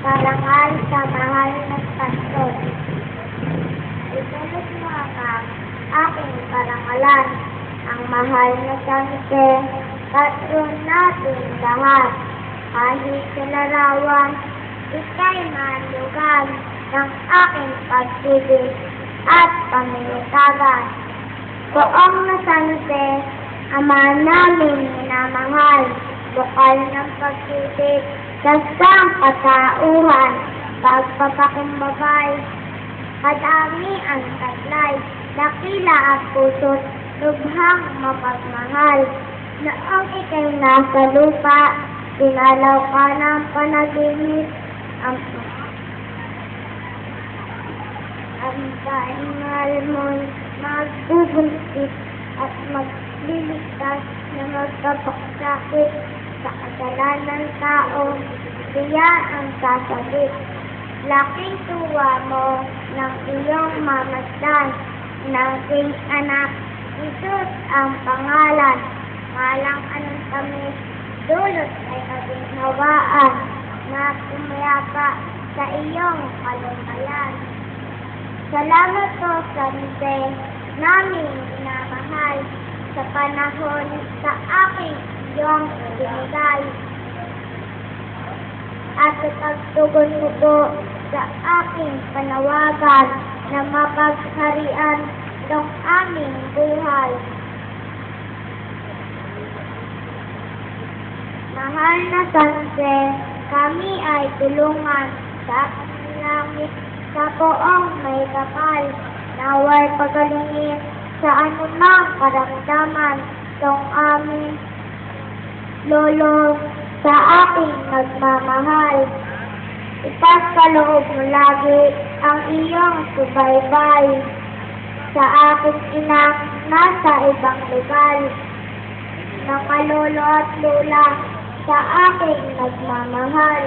Parangal sa mahal na pastor. Isunod mo ang aking parangalan, ang mahal na Sante, patron natin lahat. Kahit sa larawan, ika'y manlugan ng aking pag-ibig at pamilitagan. Poong na Sante, Ama namin minamahal, bukal ng pag-ibig, dasang katauhan, pagpapakumbabay, kadami ang taglay, dakila ang puso't lubhang mapagmahal. Noong ika'y nasa lupa, pinalaw ka ng panaginip, ang paingal mo'y magbubuntis at magliligtas na magkapagsakit sa kasalanan tao, siya ang sasabit. Laking tuwa mo ng iyong mamasdan, ng iyong anak, Jesus ang pangalan, malang anong kami, dulot ay kaginhawaan, na kumayapa sa iyong kalumayan. Salamat po, Sante, namin minamahal, sa panahon sa aking iyong binigay. At sa pagtugon mo po sa aking panawagan na mapagharian ng aming buhay. Mahal na Sante, kami ay tulungan sa langit sa poong may kapal, naway pagalingin sa anumang karamdaman tong aming lolo sa aking nagmamahal. Ipagkaloob mo lagi ang iyong subaybay sa aking inang nasa ibang lugar, ng kalolo at lola sa aking nagmamahal.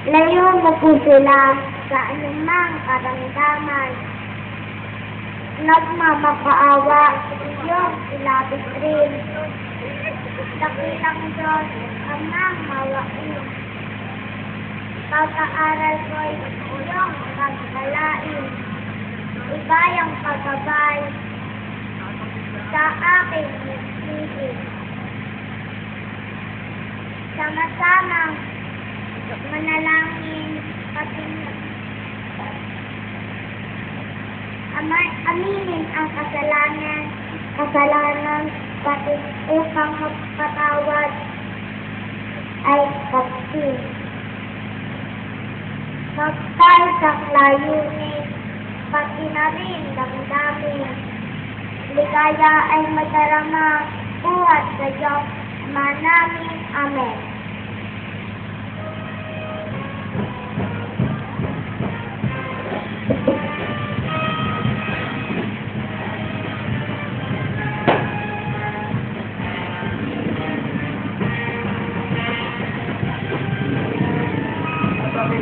Layo mo po sila sa anumang karamdaman, nagmamakaawa iyong ilabis rin. Dakilang Diyos, Amang mawain. Pag-aaral ko'y iyong pagkalain. Ibayang paggabay sa aking isipin. Sama-samang manalangin pati aminin ang kasalanan pati upang magpatawad ay kapsin. Magtay sa layunin, pati na rin damdamin. Ligaya ay madarama, buhat sa Diyos, Ama namin. Amen.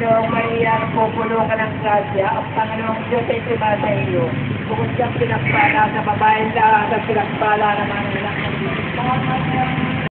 Panginoong Maria, pupuno ka ng grasya, ang Panginoong Diyos ay tumasa iyo. Bukod siyang pinagpala sa babaeng lahat at pinagpala naman ng